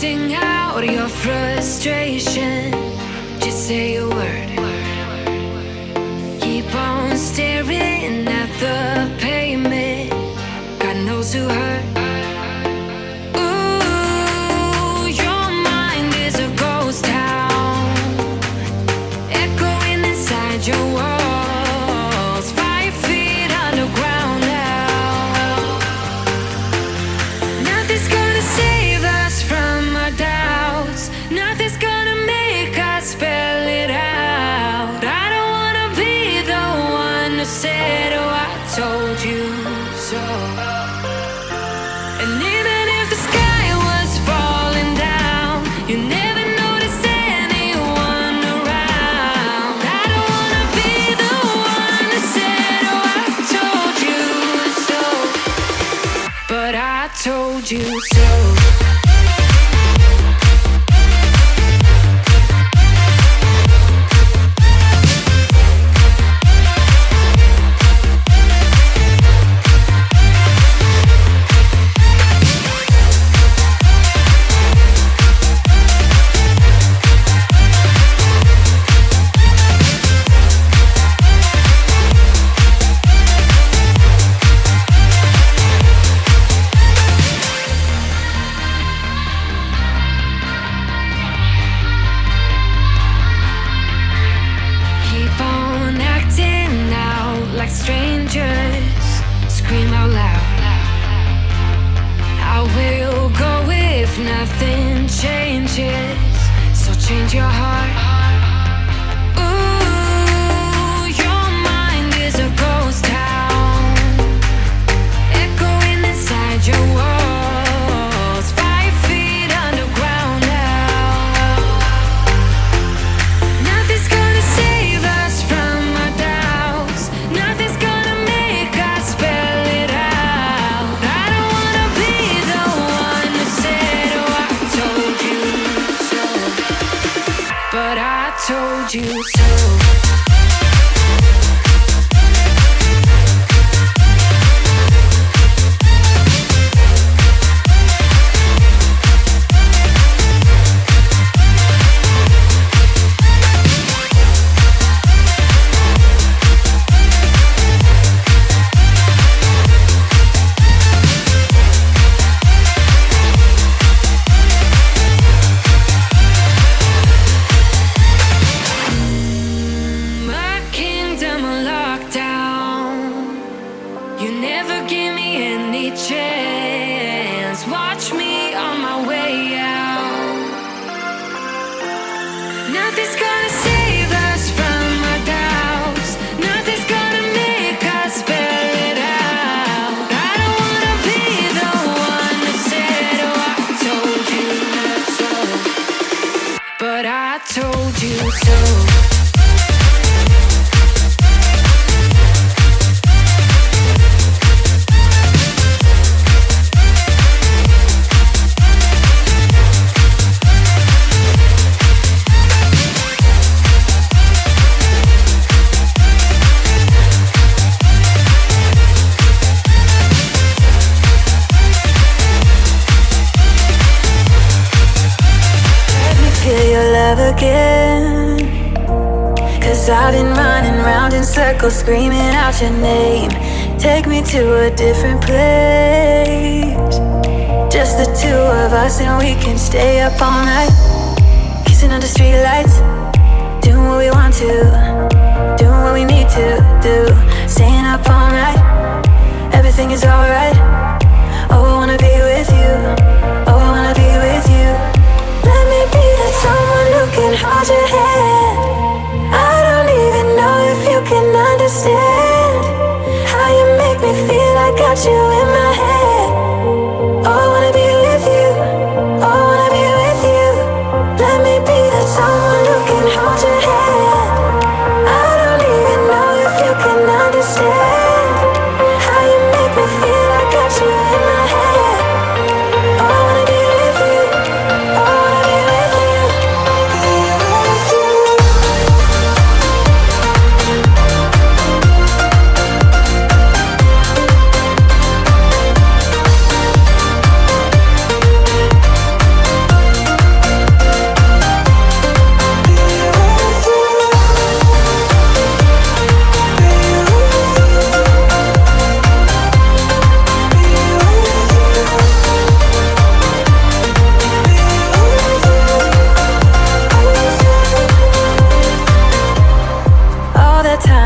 Sing out your frustration, just say a word. Keep on staring at the pavement, God knows who hurt. Ooh, your mind is a ghost town, echoing inside your walls, 5 feet underground now. Nothing's gonna save us from our doubts, nothing's gonna make us spell it out. I don't wanna be the one who said, oh, I told you so. And even if the sky was falling down, you never noticed anyone around. I don't wanna be the one who said, oh, I told you so, but I told you so. Keep on acting out like strangers, scream out loud. I will go if nothing changes, so change your heart. Ooh, your mind is a ghost town, echoing inside your walls, 5 feet underground now. Nothing's gonna save us from our doubts, nothing's gonna make us spell it out. I don't wanna be the one who said, oh, I told you so, but I told you so. My kingdom on lockdown, you never give me any chance. Watch me on my way out. Nothing's gonna save us from our doubts, nothing's gonna make us spell it out. I don't wanna be the one who said, oh, I told you so, but I told you so. Let me feel your love again, 'cause I've been running round in circles screaming out your name. Take me to a different place, just the two of us, and we can stay up all night, kissing under streetlights, doing what we want to, doing what we need to do, staying up all night, everything is alright. Oh, I wanna be with you, oh, I wanna be with you. Let me be that someone who can hold your hand. I don't even know if you can understand how you make me feel. I got you in my head. Oh, I wanna be with you, oh, I wanna be with you. Let me be that someone who can hold your hand. I don't even know if you can understand how you make me feel. I got you in my head. Oh, I wanna be with you, oh, I wanna be with you.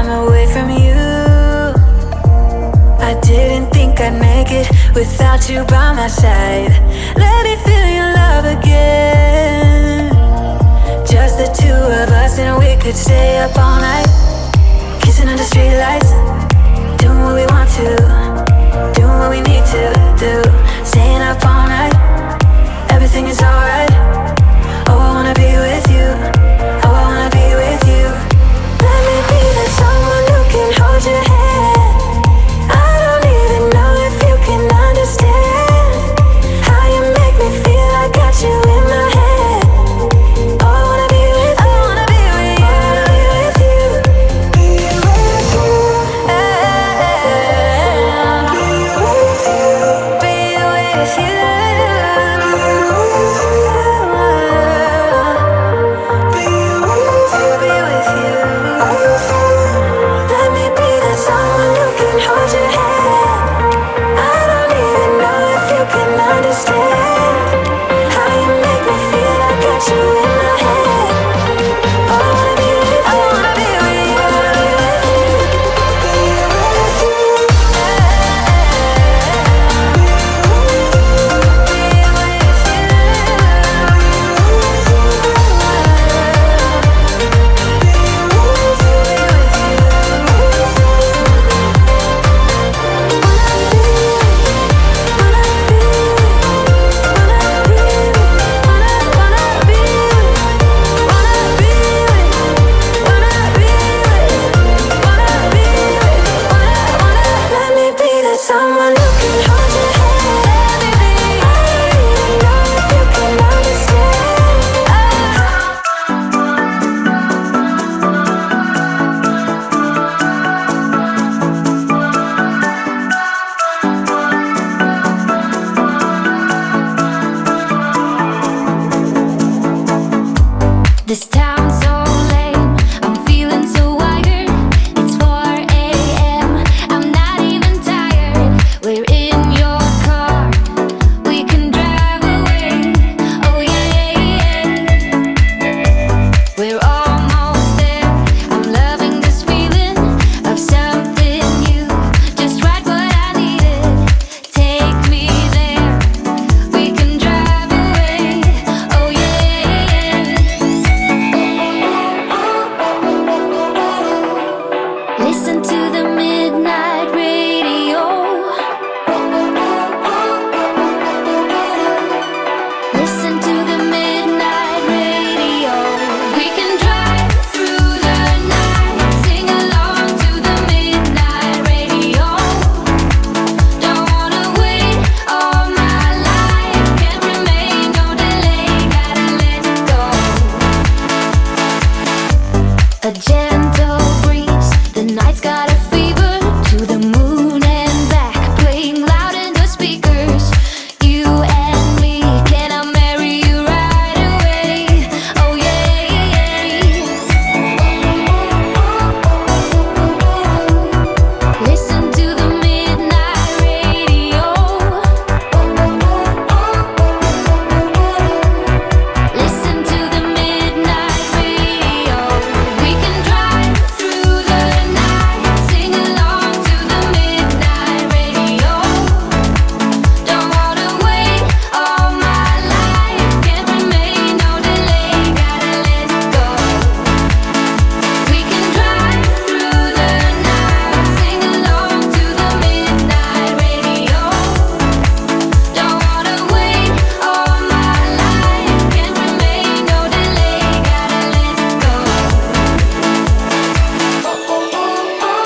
time away from you. I didn't think I'd make it without you by my side. Let me feel your love again. Just the two of us and we could stay up all night, kissing under streetlights, doing what we want to.